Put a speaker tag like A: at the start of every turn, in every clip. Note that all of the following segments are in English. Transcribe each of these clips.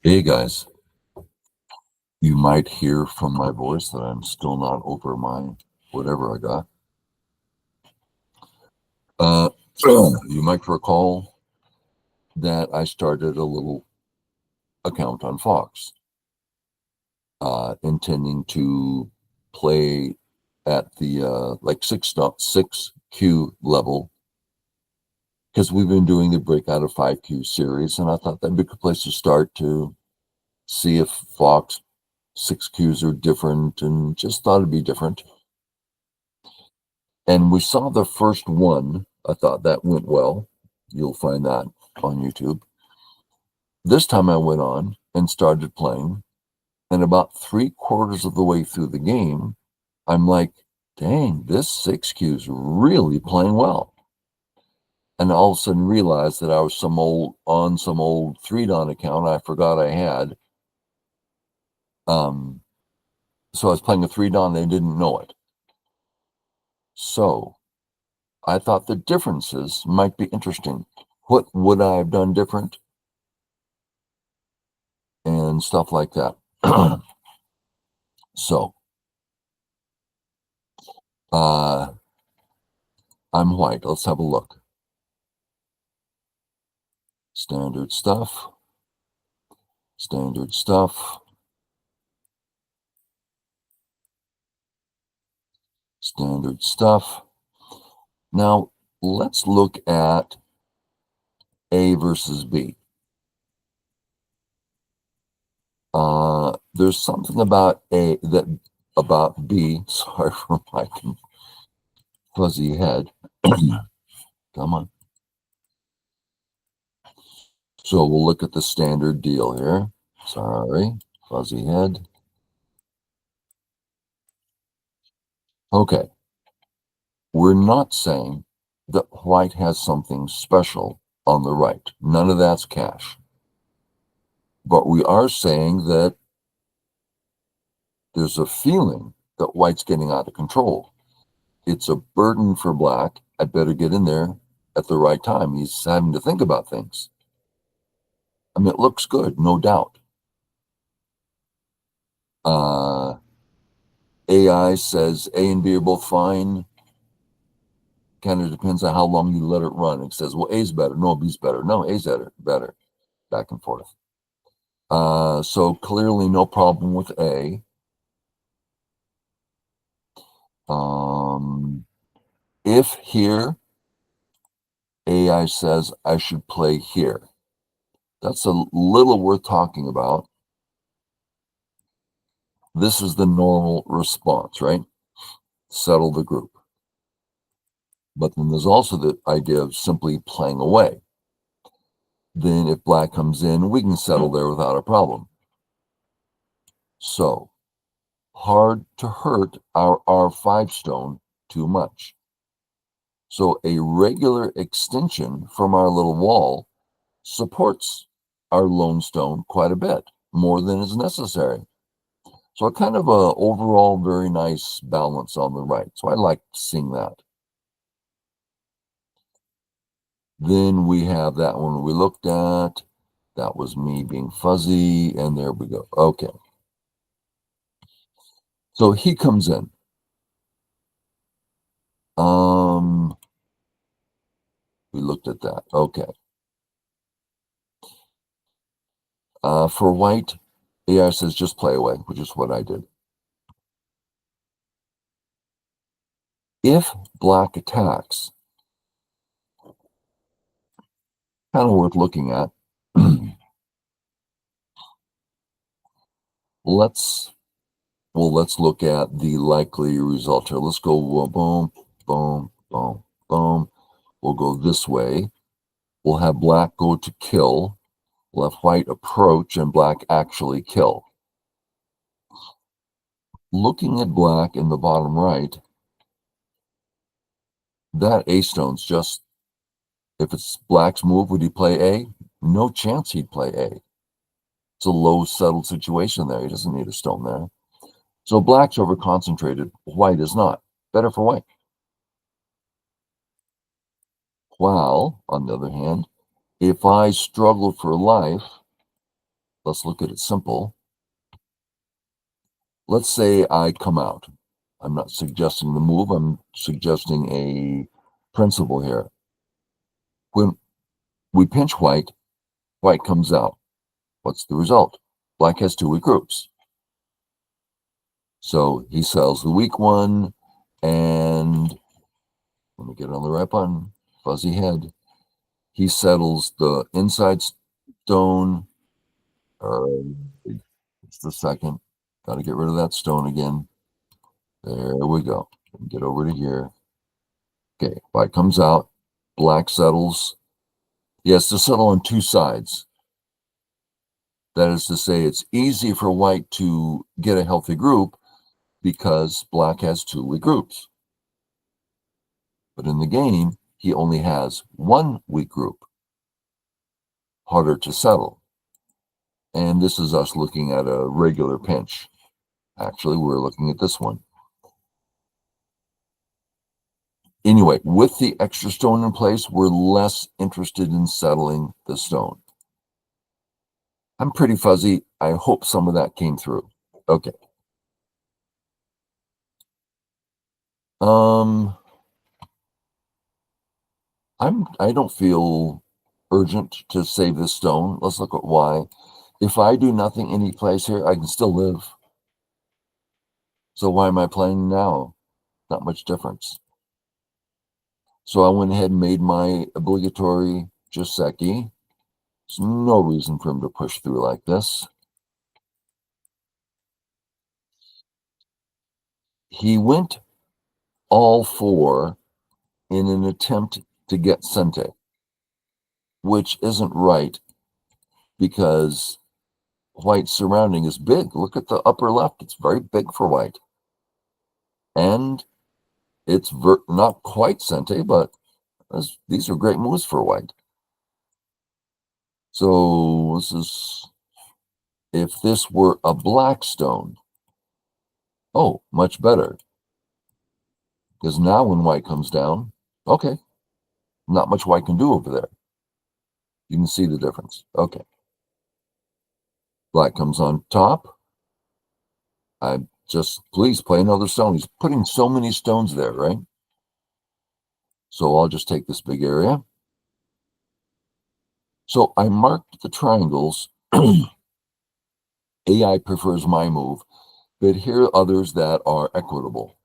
A: Hey guys, you might hear from my voice that I'm still not over my whatever I got. Uh, you might recall that I started a little account on Fox, intending to play at the like 6.6Q level because we've been doing the breakout of 5Q series, and I thought that'd be a good place to start to see if Fox 6Qs are different, and just thought it'd be different. And we saw the first one. I thought that went well. You'll find that on YouTube. This time I went on and started playing, and about 3/4 of the way through the game, I'm like, dang, this 6Q is really playing well. And all of a sudden realized that I was some old 3 Don account I forgot I had. So I was playing a 3 Don, they didn't know it. So I thought the differences might be interesting. What would I have done different? And stuff like that. So, I'm white. Let's have a look. Standard stuff. Standard stuff. Standard stuff. Now, let's look at A versus B. There's something about about B. Sorry for my fuzzy head. Come on. So we'll look at the standard deal here. Sorry, fuzzy head. Okay. We're not saying that white has something special on the right. None of that's cash. But we are saying that there's a feeling that white's getting out of control. It's a burden for black. I better get in there at the right time. He's having to think about things. I mean, it looks good, no doubt. AI says A and B are both fine. Kind of depends on how long you let it run. It says, well, A's better. No, B's better. No, A's better. Back and forth. So clearly no problem with A. If here, AI says I should play here. That's a little worth talking about. This is the normal response, right? Settle the group. But then there's also the idea of simply playing away. Then if black comes in, we can settle there without a problem. So, hard to hurt our R5 stone too much. So a regular extension from our little wall supports our lone stone quite a bit, more than is necessary. So kind of a overall very nice balance on the right. So I like seeing that. Then we have that one we looked at. That was me being fuzzy, and there we go. Okay. So he comes in. We looked at that. Okay. For white, AI says just play away, which is what I did. If black attacks, kind of worth looking at. let's look at the likely result here. Let's go boom, boom, boom, boom. We'll go this way. We'll have black go to kill. We'll have white approach and black actually kill. Looking at black in the bottom right, that A stone's just, if it's black's move, would he play A? No chance he'd play A. It's a low settled situation there. He doesn't need a stone there. So black's over concentrated, white is not. Better for white. While, on the other hand, if I struggle for life, let's look at it simple. Let's say I come out. I'm not suggesting the move. I'm suggesting a principle here. When we pinch white, white comes out. What's the result? Black has two weak groups. So he sells the weak one, and let me get on the right button, fuzzy head. He settles the inside stone. It's the second. Got to get rid of that stone again. There we go. Get over to here. Okay, white comes out. Black settles. He has to settle on two sides. That is to say, it's easy for white to get a healthy group because black has two weak groups. But in the game, he only has one weak group. Harder to settle. And this is us looking at a regular pinch. Actually, we're looking at this one. Anyway, with the extra stone in place, we're less interested in settling the stone. I'm pretty fuzzy. I hope some of that came through. Okay. I don't feel urgent to save this stone. Let's look at why. If I do nothing any place here, I can still live. So why am I playing now? Not much difference. So I went ahead and made my obligatory Joseki. There's no reason for him to push through like this. He went all four in an attempt to get Sente, which isn't right because white's surrounding is big. Look at the upper left. It's very big for white. And it's not quite Sente, but these are great moves for white. So this is, if this were a black stone, oh, much better. Because now when white comes down, okay, not much white can do over there. You can see the difference. Okay. Black comes on top. Please play another stone. He's putting so many stones there, right? So I'll just take this big area. So I marked the triangles. AI prefers my move, but here are others that are equitable.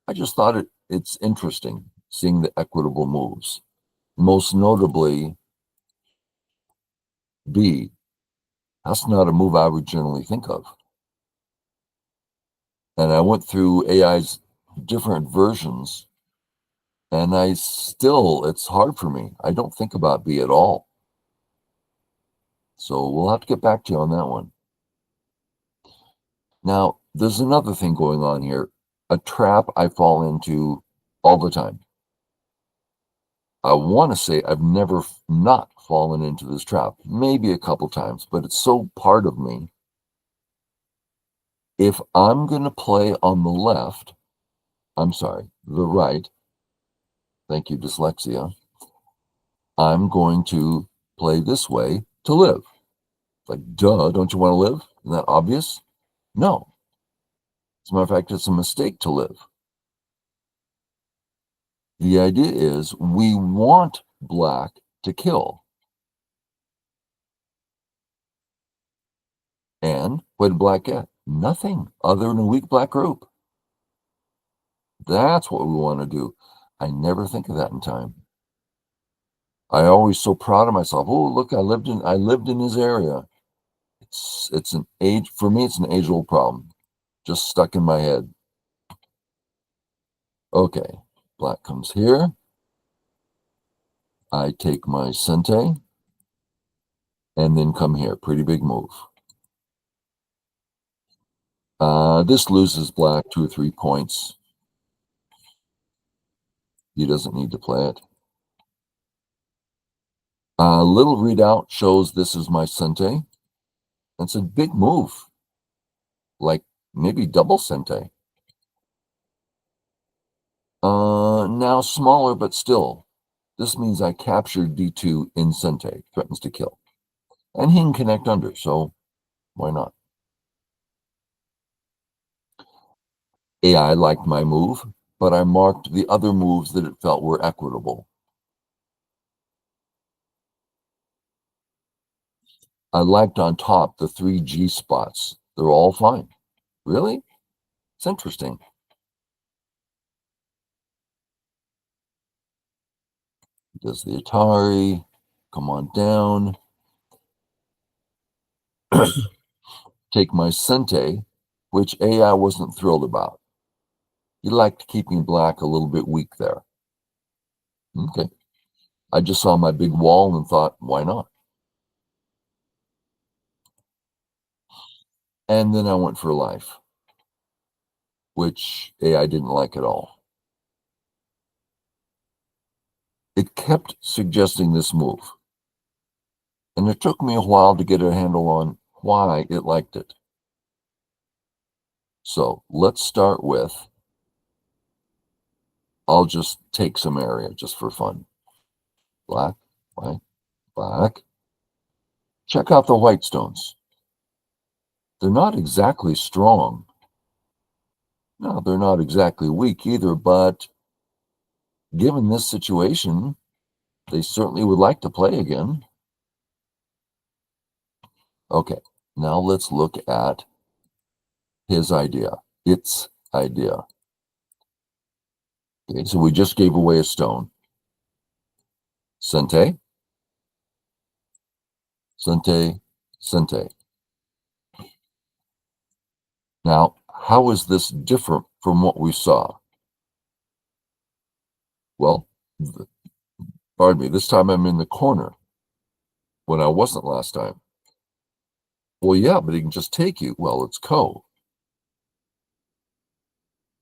A: I just thought it's interesting seeing the equitable moves. Most notably, B. That's not a move I would generally think of. And I went through AI's different versions, and it's hard for me. I don't think about B at all. So we'll have to get back to you on that one. Now, there's another thing going on here, a trap I fall into all the time. I want to say I've never not fallen into this trap, maybe a couple times, but it's so part of me. If I'm going to play on the left, the right, thank you, dyslexia, I'm going to play this way to live. Like, duh, don't you want to live? Isn't that obvious? No. As a matter of fact, it's a mistake to live. The idea is we want black to kill. And what did black get? Nothing other than a weak black group. That's what we want to do. I never think of that in time. I always so proud of myself. Oh, look, I lived in his area. It's an age-old problem. Just stuck in my head. Okay, black comes here. I take my Sente and then come here. Pretty big move. This loses black 2 or 3 points. He doesn't need to play it. Little readout shows this is my Sente. It's a big move, like maybe double Sente. Now smaller, but still. This means I captured D2 in Sente, threatens to kill. And he can connect under, so why not? AI liked my move, but I marked the other moves that it felt were equitable. I liked on top the 3G spots. They're all fine. Really? It's interesting. Does the Atari. Come on down. Take my Sente, which AI wasn't thrilled about. He liked keeping black a little bit weak there. Okay. I just saw my big wall and thought, why not? And then I went for life, which AI didn't like at all. It kept suggesting this move, and it took me a while to get a handle on why it liked it. So let's start with, I'll just take some area just for fun. Black, white, black. Check out the white stones. They're not exactly strong. No, they're not exactly weak either, but given this situation, they certainly would like to play again. Okay, now let's look at his idea, its idea. Okay, so we just gave away a stone. Sente, Sente, Sente. Now, how is this different from what we saw? Well, pardon me, this time I'm in the corner when I wasn't last time. Well, yeah, but he can just take you. Well, it's Ko.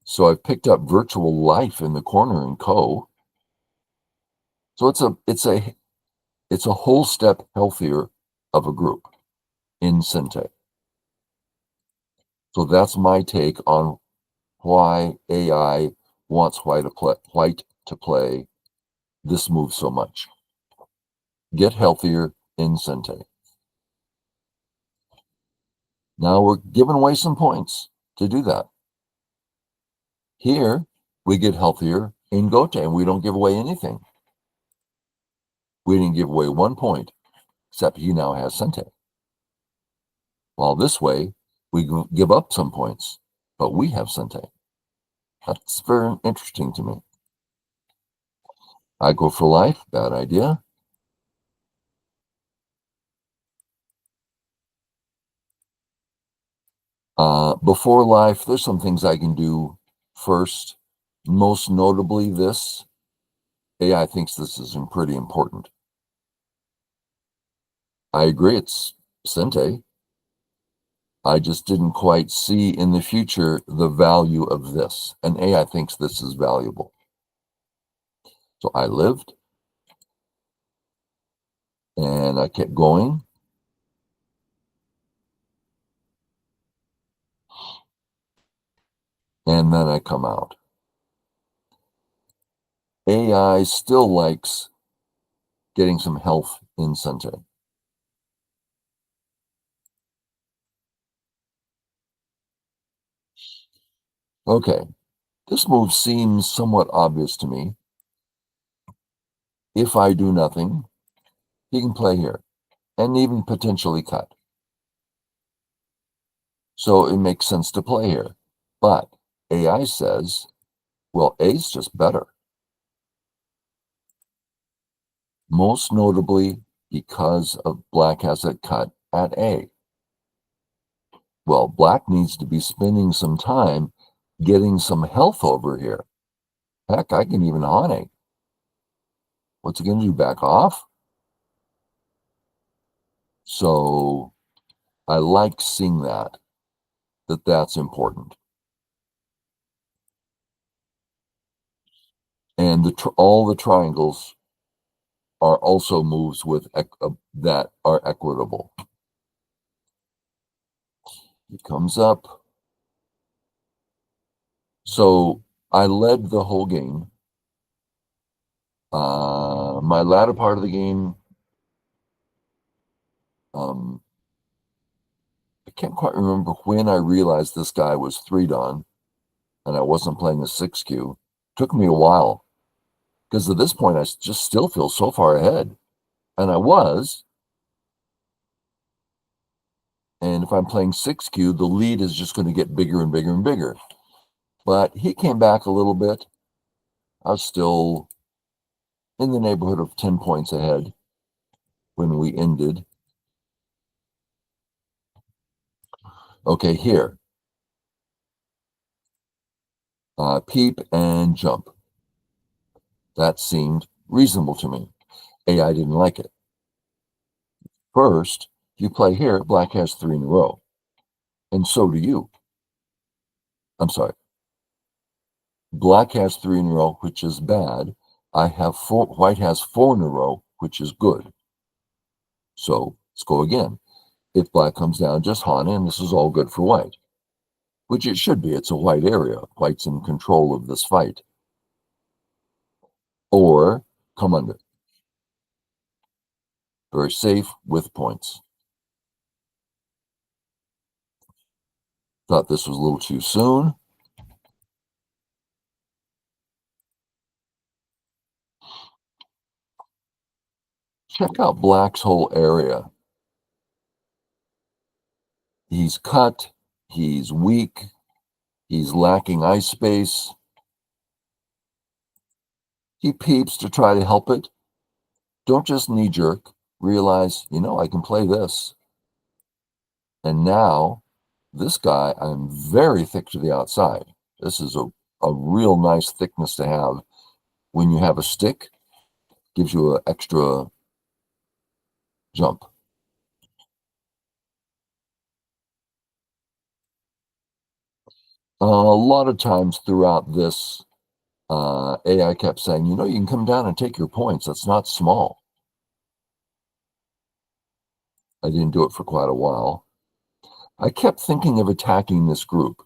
A: So I've picked up virtual life in the corner in Ko. So it's a whole step healthier of a group in Sente. So that's my take on why AI wants white to play this move so much. Get healthier in Sente. Now we're giving away some points to do that. Here, we get healthier in Gote, and we don't give away anything. We didn't give away 1 point, except he now has Sente. While this way, we give up some points, but we have Sente. That's very interesting to me. I go for life, bad idea. Before life, there's some things I can do first. Most notably this. AI thinks this is pretty important. I agree, it's Sente. I just didn't quite see in the future the value of this. And AI thinks this is valuable. So I lived, and I kept going. And then I come out. AI still likes getting some health in Sente. Okay, this move seems somewhat obvious to me. If I do nothing, he can play here and even potentially cut. So it makes sense to play here. But AI says, well, A's just better. Most notably because of black has it cut at A. Well, black needs to be spending some time getting some health over here. Heck, I can even Hane. What's he going to do, back off? So I like seeing that's important. And all the triangles are also moves with that are equitable. He comes up. So I led the whole game. My latter part of the game, I can't quite remember when I realized this guy was 3-don and I wasn't playing a 6Q. Took me a while because at this point I just still feel so far ahead. And I was. And if I'm playing 6Q, the lead is just going to get bigger and bigger and bigger. But he came back a little bit. I was still in the neighborhood of 10 points ahead when we ended. Okay, here. Peep and jump. That seemed reasonable to me. AI didn't like it. First, you play here, black has 3 in a row. And so do you. I'm sorry. Black has 3 in a row, which is bad. I have 4, white has 4 in a row, which is good. So let's go again. If black comes down, just Hana, and this is all good for white, which it should be. It's a white area. White's in control of this fight. Or come under. Very safe with points. Thought this was a little too soon. Check out black's whole area. He's cut. He's weak. He's lacking ice space. He peeps to try to help it. Don't just knee jerk. Realize, I can play this. And now, this guy, I'm very thick to the outside. This is a real nice thickness to have when you have a stick. Gives you an extra jump. A lot of times throughout this, AI kept saying, you can come down and take your points. That's not small. I didn't do it for quite a while. I kept thinking of attacking this group.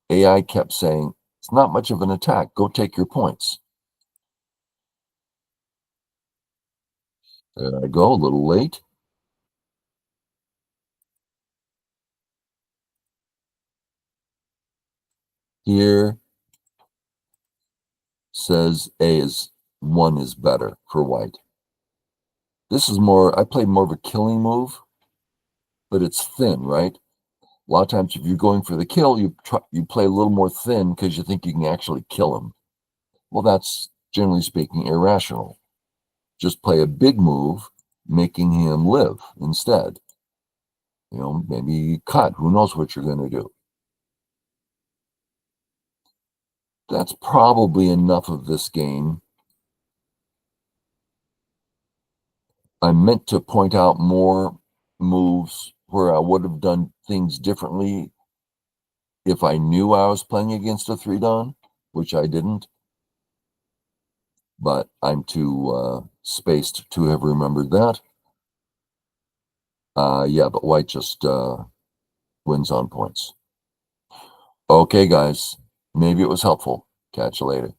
A: AI kept saying, it's not much of an attack. Go take your points. There I go, a little late. Here says one is better for white. This is more, I played more of a killing move, but it's thin, right? A lot of times if you're going for the kill, you play a little more thin because you think you can actually kill him. Well, that's generally speaking irrational. Just play a big move, making him live instead. Maybe cut. Who knows what you're going to do? That's probably enough of this game. I meant to point out more moves where I would have done things differently if I knew I was playing against a 3-don, which I didn't. But I'm too spaced to have remembered that. Yeah, but white just wins on points. Okay, guys, maybe it was helpful. Catch you later.